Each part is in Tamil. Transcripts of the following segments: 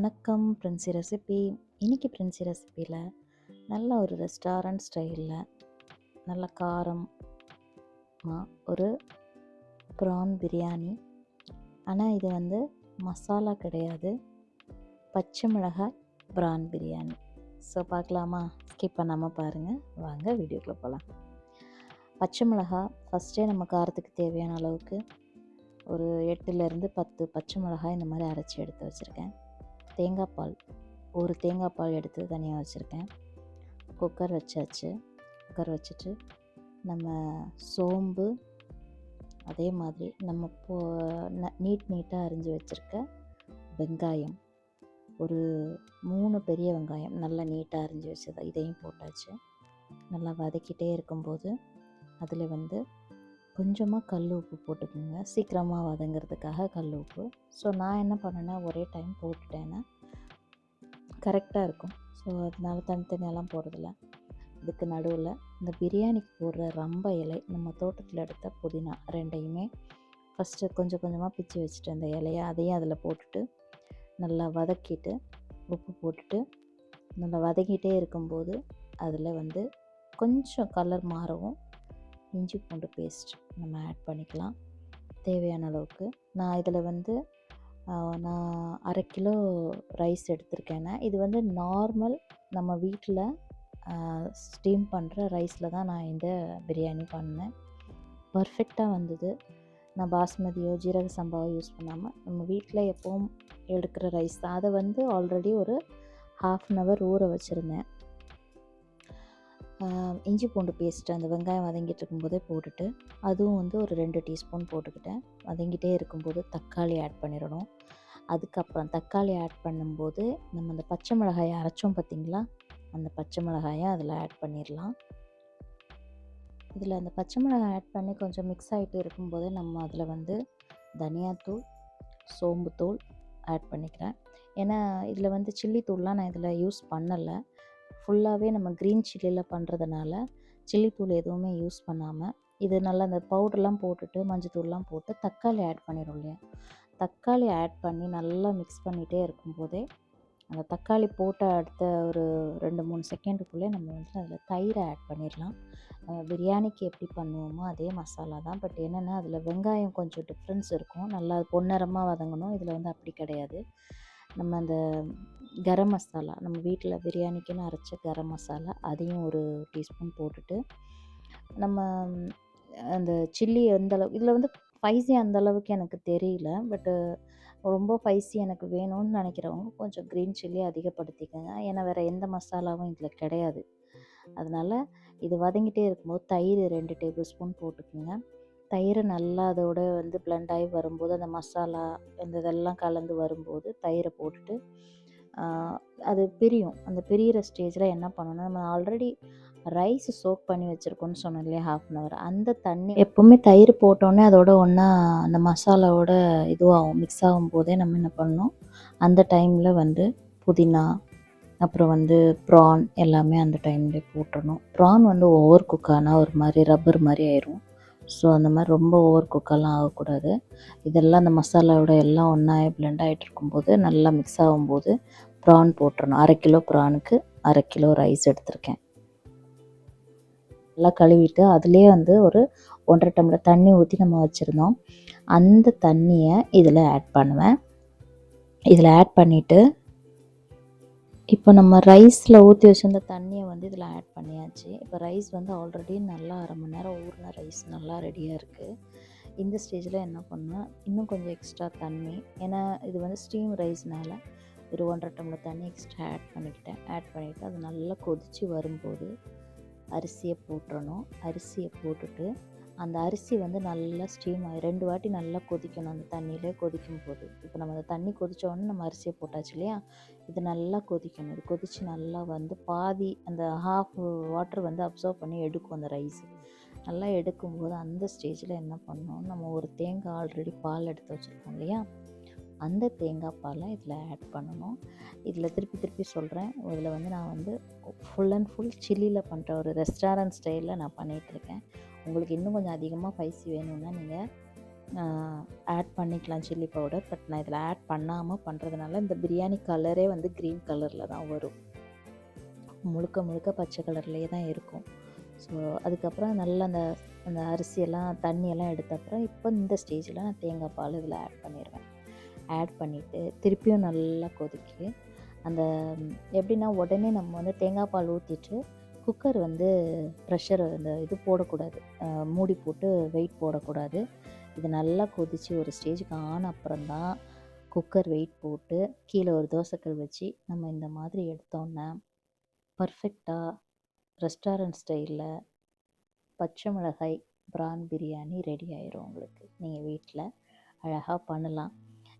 வணக்கம் பிரின்சி ரெசிபி. இன்றைக்கி பிரின்சி ரெசிப்பியில் நல்ல ஒரு ரெஸ்டாரண்ட் ஸ்டைலில் நல்ல காரமாக ஒரு ப்ரான் பிரியாணி. ஆனால் இது வந்து மசாலா கிடையாது, பச்சை மிளகாய் ப்ரான் பிரியாணி. ஸோ பார்க்கலாமா? ஸ்கிப் பண்ணாமல் பாருங்கள். வாங்க வீடியோக்குள்ளே போகலாம். பச்சை மிளகாய் ஃபஸ்ட்டே நம்ம காரத்துக்கு தேவையான அளவுக்கு ஒரு 8லேருந்து 10 பச்சை மிளகாய் இந்த மாதிரி அரைச்சி எடுத்து வச்சுருக்கேன். தேங்காய் பால், ஒரு தேங்காய் பால் எடுத்து தனியாக வச்சுருக்கேன். குக்கர் வச்சாச்சு. குக்கர் வச்சுட்டு நம்ம சோம்பு, அதே மாதிரி நம்ம நீட்டாக அரிஞ்சு வச்சுருக்க வெங்காயம், ஒரு 3 பெரிய வெங்காயம் நல்லா நீட்டாக அரிஞ்சு வச்சது, இதையும் போட்டாச்சு. நல்லா வதக்கிட்டே இருக்கும்போது அதில் வந்து கொஞ்சமாக கல் உப்பு போட்டுக்கோங்க, சீக்கிரமாக வதங்கிறதுக்காக கல் உப்பு. ஸோ நான் என்ன பண்ணேன்னா ஒரே டைம் போட்டுட்டேன்னா கரெக்டாக இருக்கும். ஸோ அதனால தனித்தனியெல்லாம் போடுறதில்ல. இதுக்கு நடுவில் இந்த பிரியாணிக்கு போடுற ரம்ப இலை, நம்ம தோட்டத்தில் எடுத்த புதினா, ரெண்டையுமே ஃபஸ்ட்டு கொஞ்சம் கொஞ்சமாக பிச்சு வச்சுட்டு அந்த இலையை அதையும் அதில் போட்டுட்டு நல்லா வதக்கிட்டு உப்பு போட்டுட்டு நல்லா வதக்கிட்டே இருக்கும்போது அதில் வந்து கொஞ்சம் கலர் மாறவும் இஞ்சி பூண்டு பேஸ்ட் நம்ம ஆட் பண்ணிக்கலாம் தேவையான அளவுக்கு. நான் இதில் வந்து நான் 1/2 கிலோ ரைஸ் எடுத்திருக்கேன்னா, இது வந்து நார்மல் நம்ம வீட்டில் ஸ்டீம் பண்ணுற ரைஸில் தான் நான் இந்த பிரியாணி பண்ணேன். பர்ஃபெக்டாக வந்தது. நான் பாஸ்மதியோ ஜீரக சம்பாவோ யூஸ் பண்ணாமல் நம்ம வீட்டில் எப்போவும் எடுக்கிற ரைஸ் தான். அதை வந்து ஆல்ரெடி ஒரு 1/2 hour ஊற வச்சுருந்தேன். இஞ்சி பூண்டு பேஸ்ட்டு அந்த வெங்காயம் வதங்கிட்டு இருக்கும்போதே போட்டுட்டு அதுவும் வந்து ஒரு 2 டீஸ்பூன் போட்டுக்கிட்டேன். வதங்கிட்டே இருக்கும்போது தக்காளி ஆட் பண்ணிடணும். அதுக்கப்புறம் தக்காளி ஆட் பண்ணும்போது நம்ம அந்த பச்சை மிளகாயை அரைச்சோம் பார்த்திங்களா, அந்த பச்சை மிளகாயை அதில் ஆட் பண்ணிடலாம். இதில் அந்த பச்சை மிளகாய் ஆட் பண்ணி கொஞ்சம் மிக்ஸ் ஆகிட்டு இருக்கும்போது நம்ம அதில் வந்து தனியாத்தூள், சோம்புத்தூள் ஆட் பண்ணிக்கிறேன். ஏன்னா இதில் வந்து சில்லி தூள்லாம் நான் இதில் யூஸ் பண்ணலை. ஃபுல்லாகவே நம்ம க்ரீன் சில்லியில் பண்ணுறதுனால சில்லித்தூள் எதுவுமே யூஸ் பண்ணாமல் இது நல்லா அந்த பவுடர்லாம் போட்டுட்டு மஞ்சத்தூள்லாம் போட்டு தக்காளி ஆட் பண்ணிடும் இல்லையா, தக்காளி ஆட் பண்ணி நல்லா மிக்ஸ் பண்ணிகிட்டே இருக்கும்போதே அந்த தக்காளி போட்ட அடுத்த ஒரு 2-3 செகண்டுக்குள்ளே நம்ம வந்து அதில் தயிரை ஆட் பண்ணிடலாம். பிரியாணிக்கு எப்படி பண்ணுவோமோ அதே மசாலா தான். பட் என்னென்னா அதில் வெங்காயம் கொஞ்சம் டிஃப்ரென்ஸ் இருக்கும், நல்லா பொன்னிறமாக வதங்கணும். இதில் வந்து அப்படி கிடையாது. நம்ம அந்த கரம் மசாலா, நம்ம வீட்டில் பிரியாணிக்குன்னு அரைச்ச கரம் மசாலா, அதையும் ஒரு டீஸ்பூன் போட்டுட்டு நம்ம அந்த சில்லி அந்தளவு இதில் வந்து ஸ்பைசி அந்தளவுக்கு எனக்கு தெரியல. பட்டு ரொம்ப ஸ்பைசி எனக்கு வேணும்னு நினைக்கிறவங்க கொஞ்சம் க்ரீன் சில்லி அதிகப்படுத்திக்கோங்க. ஏன்னா வேறு எந்த மசாலாவும் இதில் கிடையாது. அதனால் இது வதங்கிட்டே இருக்கும்போது தயிர் 2 டேபிள் ஸ்பூன் போட்டுக்குங்க. தயிர் நல்லா அதோட வந்து பிளெண்ட் ஆகி வரும்போது அந்த மசாலா இந்த இதெல்லாம் கலந்து வரும்போது தயிரை போட்டுட்டு அது பிரியும். அந்த பிரியிற ஸ்டேஜில் என்ன பண்ணணும், நம்ம ஆல்ரெடி ரைஸ் சோக் பண்ணி வச்சுருக்கோன்னு சொன்னோம் இல்லையா, 1/2 hour, அந்த தண்ணி எப்போவுமே தயிர் போட்டோன்னே அதோட ஒன்றா அந்த மசாலாவோட இதுவாகும், மிக்ஸ் ஆகும் போதே நம்ம என்ன பண்ணணும், அந்த டைமில் வந்து புதினா, அப்புறம் வந்து ப்ரான் எல்லாமே அந்த டைம்லேயே போட்டுடணும். ப்ரான் வந்து ஓவர் குக் ஆனால் ஒரு மாதிரி ரப்பர் மாதிரி ஆயிரும். ஸோ அந்த மாதிரி ரொம்ப ஓவர் குக்கெல்லாம் ஆகக்கூடாது. இதெல்லாம் அந்த மசாலாவோட எல்லாம் ஒன்றா பிளெண்ட் ஆகிட்டு இருக்கும்போது நல்லா மிக்ஸ் ஆகும்போது ப்ரான் போட்டுறணும். 1/2 கிலோ ப்ரானுக்கு 1/2 கிலோ ரைஸ் எடுத்திருக்கேன். நல்லா கழுவிட்டு அதுலேயே வந்து ஒரு 1.5 டம்ளர் தண்ணி ஊற்றி நம்ம வச்சுருந்தோம். அந்த தண்ணியை இதில் ஆட் பண்ணுவேன். இதில் ஆட் பண்ணிவிட்டு இப்போ நம்ம ரைஸில் ஊற்றி வச்சுருந்த தண்ணியை வந்து இதில் ஆட் பண்ணியாச்சு. இப்போ ரைஸ் வந்து ஆல்ரெடி நல்லா 1/2 மணி நேரம் ஊறின ரைஸ் நல்லா ரெடியாக இருக்குது. இந்த ஸ்டேஜில் என்ன பண்ணால் இன்னும் கொஞ்சம் எக்ஸ்ட்ரா தண்ணி, ஏன்னா இது வந்து ஸ்டீம் ரைஸ்னால் ஒரு 1.5 டம்ளர் தண்ணி எக்ஸ்ட்ரா ஆட் பண்ணிவிட்டு அது நல்லா கொதித்து வரும்போது அரிசியை போட்டுறணும். அரிசியை போட்டுட்டு அந்த அரிசி வந்து நல்லா ஸ்டீம் ஆகி 2 வாட்டி நல்லா கொதிக்கணும். அந்த தண்ணியிலே கொதிக்கும் போது இப்போ நம்ம அந்த தண்ணி கொதித்தோடனே நம்ம அரிசியை போட்டாச்சு இல்லையா, இது நல்லா கொதிக்கணும். இது கொதித்து நல்லா வந்து பாதி அந்த ஹாஃப் வாட்டர் வந்து அப்சர்வ் பண்ணி எடுக்கும் அந்த ரைஸ். நல்லா எடுக்கும்போது அந்த ஸ்டேஜில் என்ன பண்ணணும், நம்ம ஒரு தேங்காய் ஆல்ரெடி பால் எடுத்து வச்சுருக்கோம் இல்லையா, அந்த தேங்காய் பாலை இதில் ஆட் பண்ணணும். இதில் திருப்பி சொல்கிறேன், இதில் வந்து நான் வந்து ஃபுல் அண்ட் ஃபுல் சில்லியில் பண்ணுற ஒரு ரெஸ்டாரண்ட் ஸ்டைலில் நான் பண்ணிகிட்ருக்கேன். உங்களுக்கு இன்னும் கொஞ்சம் அதிகமாக ஸ்பைசி வேணும்னா நீங்கள் ஆட் பண்ணிக்கலாம் சில்லி பவுடர். பட் நான் இதில் ஆட் பண்ணாமல் பண்ணுறதுனால இந்த பிரியாணி கலரே வந்து க்ரீன் கலரில் தான் வரும், முழுக்க முழுக்க பச்சை கலர்லேயே தான் இருக்கும். ஸோ அதுக்கப்புறம் நல்லா அந்த அந்த அரிசியெல்லாம் தண்ணியெல்லாம் எடுத்த அப்புறம் இப்போ இந்த ஸ்டேஜில் நான் தேங்காய் பால் இதில் ஆட் பண்ணிடுவேன். ஆட் பண்ணிவிட்டு திருப்பியும் நல்லா கொதிக்கி அந்த எப்படின்னா உடனே நம்ம வந்து தேங்காய் பால் ஊற்றிட்டு குக்கர் வந்து ப்ரெஷர் அந்த இது போடக்கூடாது, மூடி போட்டு வெயிட் போடக்கூடாது. இது நல்லா கொதித்து ஒரு ஸ்டேஜுக்கு ஆன அப்புறம்தான் குக்கர் வெயிட் போட்டு கீழே ஒரு தோசைக்கல் வச்சு நம்ம இந்த மாதிரி எடுத்தோன்னா பர்ஃபெக்டாக ரெஸ்டாரண்ட் ஸ்டைலில் பச்சை மிளகாய் ப்ரான் பிரியாணி ரெடி ஆயிரும் உங்களுக்கு. நீங்கள் வீட்டில் அழகாக பண்ணலாம்.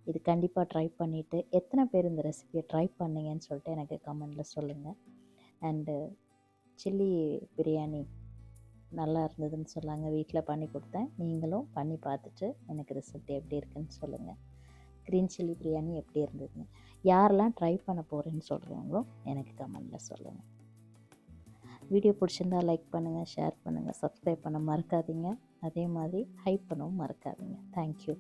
இது கண்டிப்பாக ட்ரை பண்ணிவிட்டு எத்தனை பேர் இந்த ரெசிபியை ட்ரை பண்ணீங்கன்னு சொல்லிட்டு எனக்கு கமெண்டில் சொல்லுங்கள். அண்டு சில்லி பிரியாணி நல்லா இருந்ததுன்னு சொன்னாங்க, வீட்டில் பண்ணி கொடுத்தேன். நீங்களும் பண்ணி பார்த்துட்டு எனக்கு ரிசல்ட் எப்படி இருக்குன்னு சொல்லுங்கள். க்ரீன் சில்லி பிரியாணி எப்படி இருந்ததுன்னு யாரெல்லாம் ட்ரை பண்ண போகிறேன்னு சொல்கிறீங்களோ எனக்கு கமெண்டில் சொல்லுங்கள். வீடியோ பிடிச்சிருந்தால் லைக் பண்ணுங்கள், ஷேர் பண்ணுங்கள், சப்ஸ்கிரைப் பண்ண மறக்காதீங்க. அதே மாதிரி ஹைப் பண்ணவும் மறக்காதீங்க. தேங்க்யூ.